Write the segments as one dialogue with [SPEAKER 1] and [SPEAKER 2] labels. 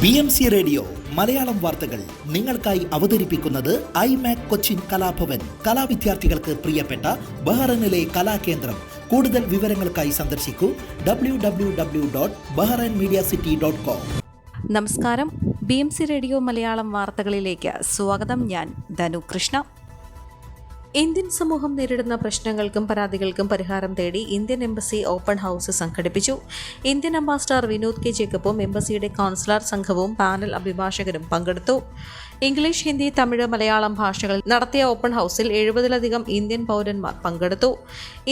[SPEAKER 1] BMC radio Malayalam വാർത്തകൾ നിങ്ങൾക്കായി അവതരിപ്പിക്കുന്നത് ഐമാക് കൊച്ചിൻ കലാഭവൻ. കലാവിദ്യാർത്ഥികൾക്ക് പ്രിയപ്പെട്ട ബഹ്റൈനിലെ കലാകേന്ദ്രം. കൂടുതൽ വിവരങ്ങൾക്കായി സന്ദർശിക്കൂ www.bahrainmediacity.com.
[SPEAKER 2] നമസ്കാരം, BMC റേഡിയോ മലയാളം വാർത്തകളിലേക്ക് സ്വാഗതം. ഞാൻ ധനു കൃഷ്ണ. ഇന്ത്യൻ സമൂഹം നേരിടുന്ന പ്രശ്നങ്ങൾക്കും പരാതികൾക്കും പരിഹാരം തേടി ഇന്ത്യൻ എംബസി ഓപ്പൺ ഹൗസ് സംഘടിപ്പിച്ചു. ഇന്ത്യൻ അംബാസഡർ വിനോദ് കെ ജേക്കബും എംബസിയുടെ കൗൺസിലർ സംഘവും പാനൽ അഭിഭാഷകരും പങ്കെടുത്തു. ഇംഗ്ലീഷ്, ഹിന്ദി, തമിഴ്, മലയാളം ഭാഷകളിൽ നടത്തിയ ഓപ്പൺ ഹൗസിൽ 70-ലധികം ഇന്ത്യൻ പൗരന്മാർ പങ്കെടുത്തു.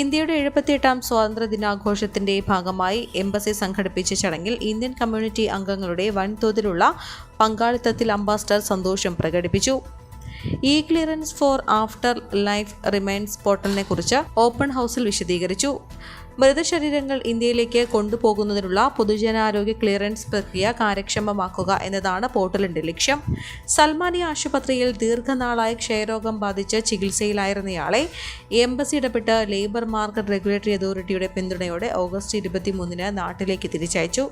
[SPEAKER 2] ഇന്ത്യയുടെ 78ാം സ്വാതന്ത്ര്യ ദിനാഘോഷത്തിന്റെ ഭാഗമായി എംബസി സംഘടിപ്പിച്ച ചടങ്ങിൽ ഇന്ത്യൻ കമ്മ്യൂണിറ്റി അംഗങ്ങളുടെ വൻതോതിലുള്ള പങ്കാളിത്തത്തിൽ അംബാസഡർ സന്തോഷം പ്രകടിപ്പിച്ചു. Clearance for after life remains പോർട്ടലിനെ കുറിച്ച് ഓപ്പൺ ഹൗസിൽ വിശദീകരിച്ചു. മൃതശരീരങ്ങൾ ഇന്ത്യയിലേക്ക് കൊണ്ടുപോകുന്നതിനുള്ള പൊതുജനാരോഗ്യ ക്ലിയറൻസ് പ്രക്രിയ കാര്യക്ഷമമാക്കുക എന്നതാണ് പോർട്ടലിന്റെ ലക്ഷ്യം. സൽമാനിയ ആശുപത്രിയിൽ ദീർഘനാളായി ക്ഷയരോഗം ബാധിച്ച് ചികിത്സയിലായിരുന്നയാളെ എംബസി ഇടപെട്ട് ലേബർ മാർക്കറ്റ് റെഗുലേറ്ററി അതോറിറ്റിയുടെ പിന്തുണയോടെ ഓഗസ്റ്റ് 23 നാട്ടിലേക്ക് തിരിച്ചയച്ചു.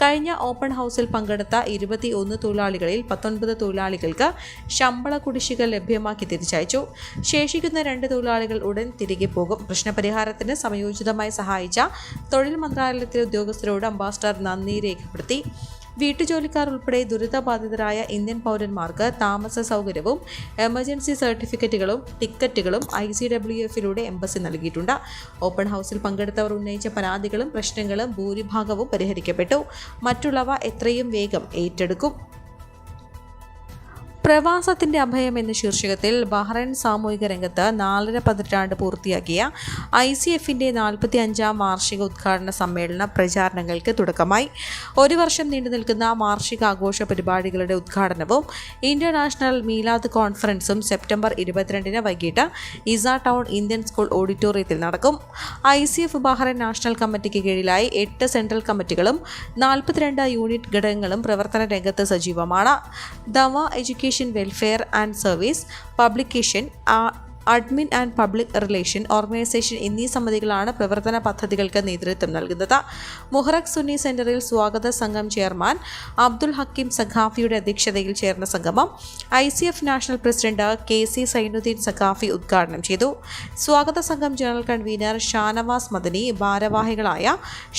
[SPEAKER 2] കഴിഞ്ഞ ഓപ്പൺ ഹൗസിൽ പങ്കെടുത്ത 21 തൊഴിലാളികളിൽ 19 തൊഴിലാളികൾക്ക് ശമ്പള കുടിശ്ശിക ലഭ്യമാക്കി തിരിച്ചയച്ചു. ശേഷിക്കുന്ന 2 തൊഴിലാളികൾ ഉടൻ തിരികെ പോകും. പ്രശ്നപരിഹാരത്തിന് സമയോചിതമായി സഹായിച്ച തൊഴിൽ മന്ത്രാലയത്തിലെ ഉദ്യോഗസ്ഥരോട് അംബാസഡർ നന്ദി രേഖപ്പെടുത്തി. വീട്ടുജോലിക്കാർ ഉൾപ്പെടെ ദുരിതബാധിതരായ ഇന്ത്യൻ പൗരന്മാർക്ക് താമസ സൗകര്യവും എമർജൻസി സർട്ടിഫിക്കറ്റുകളും ടിക്കറ്റുകളും ICWF-ലൂടെ എംബസി നൽകിയിട്ടുണ്ട്. ഓപ്പൺ ഹൗസിൽ പങ്കെടുത്തവർ ഉന്നയിച്ച പരാതികളും പ്രശ്നങ്ങളും ഭൂരിഭാഗവും പരിഹരിക്കപ്പെട്ടു. മറ്റുള്ളവ എത്രയും വേഗം ഏറ്റെടുക്കും. പ്രവാസത്തിന്റെ അഭയം എന്ന ശീർഷകത്തിൽ ബഹ്റൈൻ സാമൂഹിക രംഗത്ത് 4.5 പതിറ്റാണ്ട് പൂർത്തിയാക്കിയ ICF-ന്റെ 45ാം വാർഷിക ഉദ്ഘാടന സമ്മേളന പ്രചാരണങ്ങൾക്ക് തുടക്കമായി. 1 വർഷം നീണ്ടു നിൽക്കുന്ന വാർഷികാഘോഷ പരിപാടികളുടെ ഉദ്ഘാടനവും ഇന്റർനാഷണൽ മീലാദ് കോൺഫറൻസും സെപ്റ്റംബർ 22 വൈകിട്ട് ഇസ ടൗൺ ഇന്ത്യൻ സ്കൂൾ ഓഡിറ്റോറിയത്തിൽ നടക്കും. ICF ബഹ്റൈൻ നാഷണൽ കമ്മിറ്റിക്ക് കീഴിലായി 8 സെൻട്രൽ കമ്മിറ്റികളും 42 യൂണിറ്റ് ഘടകങ്ങളും പ്രവർത്തന രംഗത്ത് സജീവമാണ്. ദവ, education, welfare and service, publication, admin and public relation, organisation എന്നീ സമിതികളാണ് പ്രവർത്തന പദ്ധതികൾക്ക് നേതൃത്വം നൽകുന്നത്. മുഹറഖ് സുന്നി സെന്ററിൽ സ്വാഗത സംഘം ചെയർമാൻ അബ്ദുൽ ഹക്കീം സഖാഫിയുടെ അധ്യക്ഷതയിൽ ചേർന്ന സംഗമം ICF national president KC Zainuddin Saqafi ഉദ്ഘാടനം ചെയ്തു. സ്വാഗത സംഘം ജനറൽ കൺവീനർ ഷാനവാസ് മദനി, ഭാരവാഹികളായ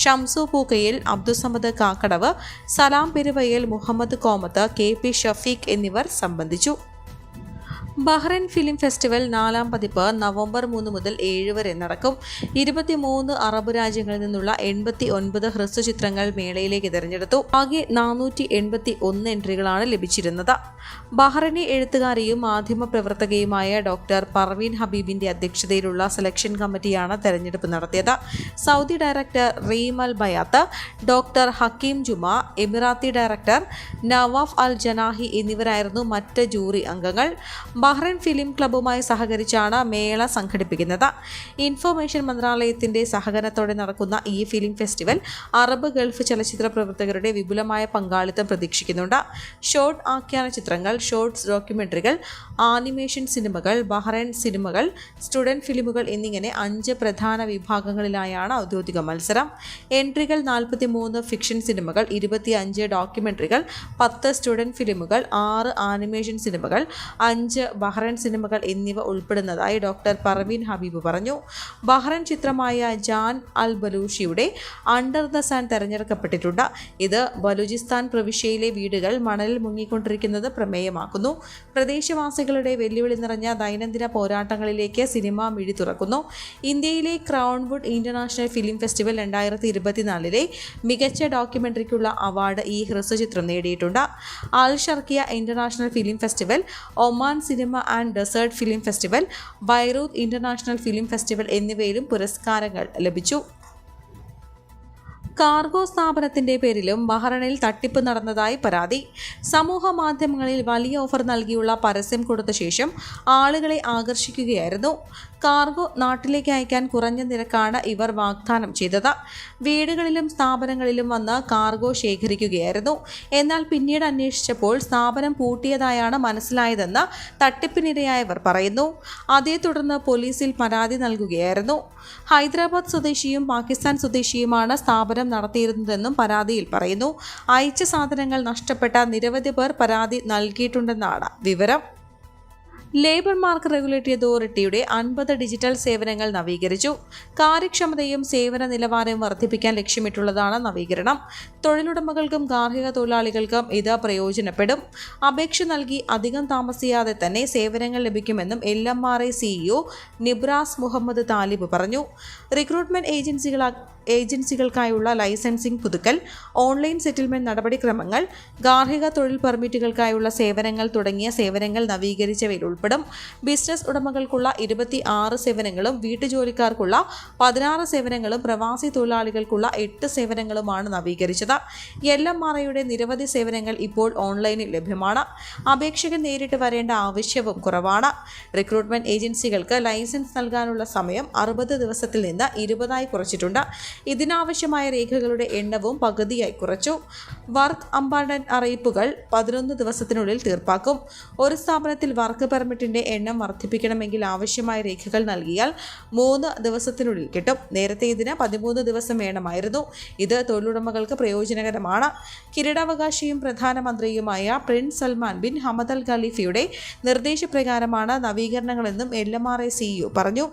[SPEAKER 2] ഷംസു പൂക്കയിൽ, അബ്ദുസമദ് കാക്കടവ്, സലാം പെരുവയൽ, മുഹമ്മദ് കോമത്ത്, KP ഷഫീഖ് എന്നിവർ സംബന്ധിച്ചു. ബഹ്റൈൻ ഫിലിം ഫെസ്റ്റിവൽ 4ാം പതിപ്പ് നവംബർ 3 മുതൽ 7 വരെ നടക്കും. 23 അറബ് രാജ്യങ്ങളിൽ നിന്നുള്ള 89 ഹ്രസ്വചിത്രങ്ങൾ മേളയിലേക്ക് തിരഞ്ഞെടുത്തു. ആകെ 481 എൻട്രികളാണ് ലഭിച്ചിരുന്നത്. ബഹ്റൈനി എഴുത്തുകാരിയും മാധ്യമപ്രവർത്തകയുമായ ഡോക്ടർ പർവീൻ ഹബീബിന്റെ അധ്യക്ഷതയിലുള്ള സെലക്ഷൻ കമ്മിറ്റിയാണ് തെരഞ്ഞെടുപ്പ് നടത്തിയത്. സൗദി ഡയറക്ടർ റീം അൽ ബയാത്ത്, ഡോക്ടർ ഹക്കീം ജുമ, എമിറാത്തി ഡയറക്ടർ നവാഫ് അൽ ജനാഹി എന്നിവരായിരുന്നു മറ്റ് ജൂറി അംഗങ്ങൾ. ബഹ്റൈൻ ഫിലിം ക്ലബ്ബുമായി സഹകരിച്ചാണ് മേള സംഘടിപ്പിക്കുന്നത്. ഇൻഫർമേഷൻ മന്ത്രാലയത്തിന്റെ സഹകരണത്തോടെ നടക്കുന്ന ഈ ഫിലിം ഫെസ്റ്റിവൽ അറബ് ഗൾഫ് ചലച്ചിത്ര പ്രവർത്തകരുടെ വിപുലമായ പങ്കാളിത്തം പ്രതീക്ഷിക്കുന്നുണ്ട്. ഷോർട്ട് ആഖ്യാന ചിത്രങ്ങൾ, ഷോർട്സ്, ഡോക്യുമെന്ററികൾ, ആനിമേഷൻ സിനിമകൾ, ബഹ്റൈൻ സിനിമകൾ, സ്റ്റുഡന്റ് ഫിലിമുകൾ എന്നിങ്ങനെ 5 പ്രധാന വിഭാഗങ്ങളിലായാണ് ഔദ്യോഗിക മത്സരം. എൻട്രികൾ 43 ഫിക്ഷൻ സിനിമകൾ, 25 ഡോക്യുമെന്ററികൾ, 10 സ്റ്റുഡന്റ് ഫിലിമുകൾ, 6 ആനിമേഷൻ സിനിമകൾ, 5 ബഹ്റൈൻ സിനിമകൾ എന്നിവ ഉൾപ്പെടുന്നതായി ഡോക്ടർ പർവീൻ ഹബീബ് പറഞ്ഞു. ബഹ്റൈൻ ചിത്രമായ ജാൻ അൽ ബലൂഷിയുടെ അണ്ടർ ദ സൺ തെരഞ്ഞെടുക്കപ്പെട്ടിട്ടുണ്ട്. ഇത് ബലൂചിസ്ഥാൻ പ്രവിശ്യയിലെ വീടുകൾ മണലിൽ മുങ്ങിക്കൊണ്ടിരിക്കുന്നത് പ്രമേയമാക്കുന്നു. പ്രദേശവാസികളുടെ വെല്ലുവിളി നിറഞ്ഞ ദൈനംദിന പോരാട്ടങ്ങളിലേക്ക് സിനിമ മിഴി തുറക്കുന്നു. ഇന്ത്യയിലെ ക്രൗൺവുഡ് ഇന്റർനാഷണൽ ഫിലിം ഫെസ്റ്റിവൽ 2024 മികച്ച ഡോക്യുമെന്ററിക്കുള്ള അവാർഡ് ഈ ഹ്രസ്വചിത്രം നേടിയിട്ടുണ്ട്. Al Sharqiya international film festival, Oman cinema and desert film festival, Beirut international film festival എന്നിവയിലും പുരസ്കാരങ്ങൾ ലഭിച്ചു. കാർഗോ സ്ഥാപനത്തിന്റെ പേരിലും ബഹ്റൈനിൽ തട്ടിപ്പ് നടന്നതായി പരാതി. സമൂഹ മാധ്യമങ്ങളിൽ വലിയ ഓഫർ നൽകിയുള്ള പരസ്യം കൊടുത്ത ശേഷം ആളുകളെ ആകർഷിക്കുകയായിരുന്നു. കാർഗോ നാട്ടിലേക്ക് അയക്കാൻ കുറഞ്ഞ നിരക്കാണ് ഇവർ വാഗ്ദാനം ചെയ്തത്. വീടുകളിലും സ്ഥാപനങ്ങളിലും വന്ന് കാർഗോ ശേഖരിക്കുകയായിരുന്നു. എന്നാൽ പിന്നീട് അന്വേഷിച്ചപ്പോൾ സ്ഥാപനം പൂട്ടിയതായാണ് മനസ്സിലായതെന്ന് തട്ടിപ്പിനിരയായവർ പറയുന്നു. അതേ തുടർന്ന് പോലീസിൽ പരാതി നൽകുകയായിരുന്നു. ഹൈദരാബാദ് സ്വദേശിയും പാകിസ്ഥാൻ സ്വദേശിയുമാണ് സ്ഥാപനം സേവനം നടത്തിയിരുന്നതെന്നും പരാതിയിൽ പറയുന്നു. അയച്ച സാധനങ്ങൾ നഷ്ടപ്പെട്ട നിരവധി പേർ പരാതി നൽകിയിട്ടുണ്ടെന്നാണ് വിവരം. ലേബർ മാർക്ക് റെഗുലേറ്ററി അതോറിറ്റിയുടെ 50 ഡിജിറ്റൽ സേവനങ്ങൾ നവീകരിച്ചു. കാര്യക്ഷമതയും സേവന നിലവാരവും വർദ്ധിപ്പിക്കാൻ ലക്ഷ്യമിട്ടുള്ളതാണ് നവീകരണം. തൊഴിലുടമകൾക്കും ഗാർഹിക തൊഴിലാളികൾക്കും ഇത് പ്രയോജനപ്പെടും. അപേക്ഷ നൽകി അധികം താമസിയാതെ തന്നെ സേവനങ്ങൾ ലഭിക്കുമെന്നും LMRA CEO Nibras Mohammed Talib പറഞ്ഞു. റിക്രൂട്ട്മെന്റ് ഏജൻസികൾക്കായുള്ള ലൈസൻസിംഗ് പുതുക്കൽ, ഓൺലൈൻ സെറ്റിൽമെന്റ് നടപടിക്രമങ്ങൾ, ഗാർഹിക തൊഴിൽ പെർമിറ്റുകൾക്കായുള്ള സേവനങ്ങൾ തുടങ്ങിയ സേവനങ്ങൾ നവീകരിച്ചവയിൽ ഉൾപ്പെടും. ബിസിനസ് ഉടമകൾക്കുള്ള 26 സേവനങ്ങളും വീട്ടുജോലിക്കാർക്കുള്ള 16 സേവനങ്ങളും പ്രവാസി തൊഴിലാളികൾക്കുള്ള 8 സേവനങ്ങളുമാണ് നവീകരിച്ചത്. LMRAയുടെ നിരവധി സേവനങ്ങൾ ഇപ്പോൾ ഓൺലൈനിൽ ലഭ്യമാണ്. അപേക്ഷകൻ നേരിട്ട് വരേണ്ട ആവശ്യവും കുറവാണ്. റിക്രൂട്ട്മെന്റ് ഏജൻസികൾക്ക് ലൈസൻസ് നൽകാനുള്ള സമയം 60 ദിവസത്തിൽ നിന്ന് 20 കുറച്ചിട്ടുണ്ട്. ഇതിനാവശ്യമായ രേഖകളുടെ എണ്ണവും പകുതിയായി കുറച്ചു. വർക്ക് അമ്പാർട്ട്മെന്റ് അറിയിപ്പുകൾ 11 ദിവസത്തിനുള്ളിൽ തീർപ്പാക്കും. ഒരു സ്ഥാപനത്തിൽ വർക്ക് പെർമിറ്റിന്റെ എണ്ണം വർദ്ധിപ്പിക്കണമെങ്കിൽ ആവശ്യമായ രേഖകൾ നൽകിയാൽ 3 ദിവസത്തിനുള്ളിൽ കിട്ടും. നേരത്തെ ഇതിന് 13 ദിവസം വേണമായിരുന്നു. ഇത് തൊഴിലുടമകൾക്ക് പ്രയോജനകരമാണ്. കിരീടാവകാശിയും പ്രധാനമന്ത്രിയുമായ Prince Salman bin Hamad Al ഖലീഫയുടെ നിർദ്ദേശപ്രകാരമാണ് നവീകരണങ്ങളെന്നും LMRA CEO പറഞ്ഞു.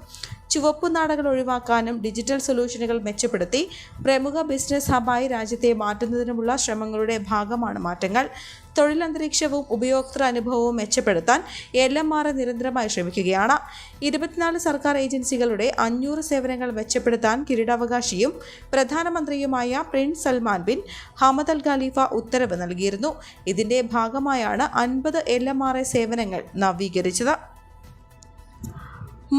[SPEAKER 2] ചുവപ്പു നാടകൾ ഒഴിവാക്കാനും ഡിജിറ്റൽ സൊല്യൂഷനുകൾ മെച്ചപ്പെടുത്തി പ്രമുഖ ബിസിനസ് ഹബായി രാജ്യത്തെ മാറ്റുന്നതിനുമുള്ള ശ്രമങ്ങളുടെ ഭാഗമാണ് മാറ്റങ്ങൾ. തൊഴിലന്തരീക്ഷവും ഉപയോക്തൃ അനുഭവവും മെച്ചപ്പെടുത്താൻ LMRA നിരന്തരമായി ശ്രമിക്കുകയാണ്. 24 സർക്കാർ ഏജൻസികളുടെ 500 സേവനങ്ങൾ മെച്ചപ്പെടുത്താൻ കിരീടാവകാശിയും പ്രധാനമന്ത്രിയുമായ Prince Salman bin Hamad Al ഖലീഫ ഉത്തരവ് നൽകിയിരുന്നു. ഇതിന്റെ ഭാഗമായാണ് 50 LMRA സേവനങ്ങൾ നവീകരിച്ചത്.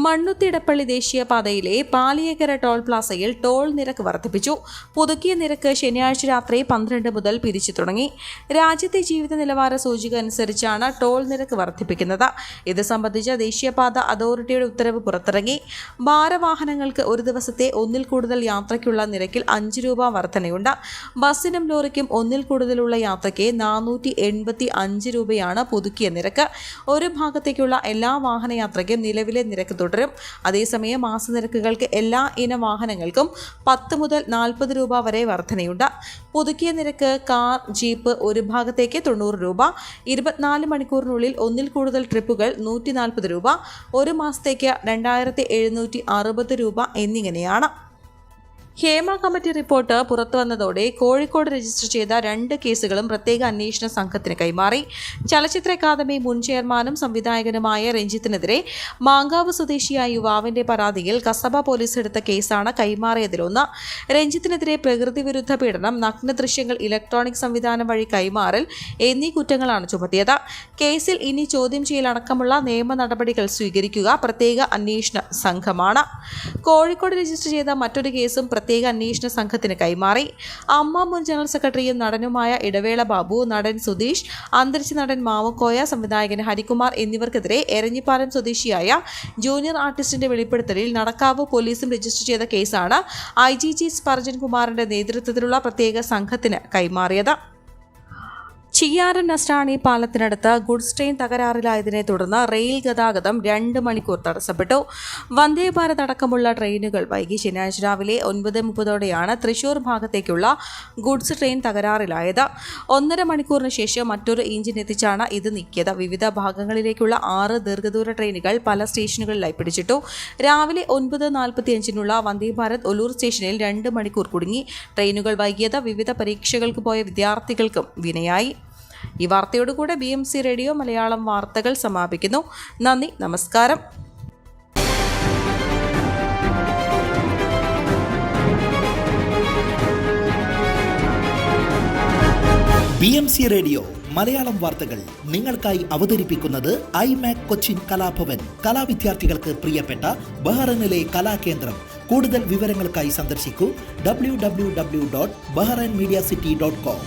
[SPEAKER 2] മണ്ണുത്തിടപ്പള്ളി ദേശീയപാതയിലെ പാലിയേക്കര ടോൾ പ്ലാസയിൽ ടോൾ നിരക്ക് വർദ്ധിപ്പിച്ചു. പുതുക്കിയ നിരക്ക് ശനിയാഴ്ച രാത്രി 12 മുതൽ പിരിച്ചു തുടങ്ങി. രാജ്യത്തെ ജീവിത നിലവാര സൂചിക അനുസരിച്ചാണ് ടോൾ നിരക്ക് വർദ്ധിപ്പിക്കുന്നത്. ഇത് സംബന്ധിച്ച ദേശീയപാത അതോറിറ്റിയുടെ ഉത്തരവ് പുറത്തിറങ്ങി. ഭാരവാഹനങ്ങൾക്ക് ഒരു ദിവസത്തെ ഒന്നിൽ കൂടുതൽ യാത്രയ്ക്കുള്ള നിരക്കിൽ 5 രൂപ വർധനയുണ്ട്. ബസ്സിനും ലോറിക്കും ഒന്നിൽ കൂടുതലുള്ള യാത്രയ്ക്ക് 485 രൂപയാണ് പുതുക്കിയ നിരക്ക്. ഒരു ഭാഗത്തേക്കുള്ള എല്ലാ വാഹനയാത്രയ്ക്കും നിലവിലെ നിരക്ക് തുടരും. അതേസമയം മാസനിരക്കുകൾക്ക് എല്ലാ ഇന വാഹനങ്ങൾക്കും 10 മുതൽ 40 രൂപ വരെ വർധനയുണ്ട്. പുതുക്കിയ നിരക്ക് കാർ, ജീപ്പ് ഒരു ഭാഗത്തേക്ക് 90 രൂപ, 24 മണിക്കൂറിനുള്ളിൽ ഒന്നിൽ കൂടുതൽ ട്രിപ്പുകൾ 140 രൂപ, ഒരു മാസത്തേക്ക് 2760 രൂപ എന്നിങ്ങനെയാണ്. ഹേമ കമ്മിറ്റി റിപ്പോർട്ട് പുറത്തുവന്നതോടെ കോഴിക്കോട് രജിസ്റ്റർ ചെയ്ത 2 കേസുകളും പ്രത്യേക അന്വേഷണ സംഘത്തിന് കൈമാറി. ചലച്ചിത്ര അക്കാദമി മുൻ ചെയർമാനും സംവിധായകനുമായ രഞ്ജിത്തിനെതിരെ മാങ്കാവ് സ്വദേശിയായ യുവാവിന്റെ പരാതിയിൽ കസബ പോലീസ് എടുത്ത കേസാണ് കൈമാറിയതിലൊന്ന്. രഞ്ജിത്തിനെതിരെ പ്രകൃതി വിരുദ്ധ പീഡനം, നഗ്ന ദൃശ്യങ്ങൾ ഇലക്ട്രോണിക് സംവിധാനം വഴി കൈമാറൽ എന്നീ കുറ്റങ്ങളാണ് ചുമത്തിയത്. കേസിൽ ഇനി ചോദ്യം ചെയ്യലടക്കമുള്ള നിയമ നടപടികൾ സ്വീകരിക്കുക പ്രത്യേക അന്വേഷണ സംഘമാണ്. കോഴിക്കോട് രജിസ്റ്റർ ചെയ്ത മറ്റൊരു കേസും പ്രത്യേക അന്വേഷണ സംഘത്തിന് കൈമാറി. അമ്മ മുൻ ജനറൽ സെക്രട്ടറിയും നടനുമായ ഇടവേള ബാബു, നടൻ സുധീഷ്, അന്തരിച്ച നടൻ മാമുക്കോയ, സംവിധായകൻ ഹരികുമാർ എന്നിവർക്കെതിരെ എരഞ്ഞിപ്പാലം സ്വദേശിയായ ജൂനിയർ ആർട്ടിസ്റ്റിന്റെ വെളിപ്പെടുത്തലിൽ നടക്കാവ് പോലീസും രജിസ്റ്റർ ചെയ്ത കേസാണ് IGG സ്പർജൻ കുമാറിന്റെ നേതൃത്വത്തിലുള്ള പ്രത്യേക സംഘത്തിന് കൈമാറിയത്. ചിയ്യാരം നസ്രാണി പാലത്തിനടുത്ത് ഗുഡ്സ് ട്രെയിൻ തകരാറിലായതിനെ തുടർന്ന് റെയിൽ ഗതാഗതം 2 മണിക്കൂർ തടസ്സപ്പെട്ടു. വന്ദേ ഭാരത് അടക്കമുള്ള ട്രെയിനുകൾ വൈകി ശനിയാഴ്ച രാവിലെ 9:30 തൃശൂർ ഭാഗത്തേക്കുള്ള ഗുഡ്സ് ട്രെയിൻ തകരാറിലായത്. 1.5 മണിക്കൂറിന് ശേഷം മറ്റൊരു എഞ്ചിൻ എത്തിച്ചാണ് ഇത് നീക്കിയത്. വിവിധ ഭാഗങ്ങളിലേക്കുള്ള 6 ദീർഘദൂര ട്രെയിനുകൾ പല സ്റ്റേഷനുകളിലായി പിടിച്ചിട്ടു. രാവിലെ 9:45 വന്ദേ ഭാരത് ഒലൂർ സ്റ്റേഷനിൽ 2 മണിക്കൂർ കുടുങ്ങി. ട്രെയിനുകൾ വൈകിയത് വിവിധ പരീക്ഷകൾക്ക് പോയ വിദ്യാർത്ഥികൾക്കും വിനയായി. ഈ വാർത്തയോടുകൂടെ BMC റേഡിയോ മലയാളം വാർത്തകൾ സമാപിക്കുന്നു. നന്ദി, നമസ്കാരം.
[SPEAKER 1] BMC റേഡിയോ മലയാളം വാർത്തകൾ നിങ്ങൾക്കായി അവതരിപ്പിക്കുന്നത് iMac കൊച്ചിൻ കലാഭവൻ. കലാവിദ്യാർത്ഥികൾക്ക് പ്രിയപ്പെട്ട ബഹ്റൈനിലെ കലാകേന്ദ്രം. കൂടുതൽ വിവരങ്ങൾക്കായി സന്ദർശിക്കൂ www.bahrainmediacity.com.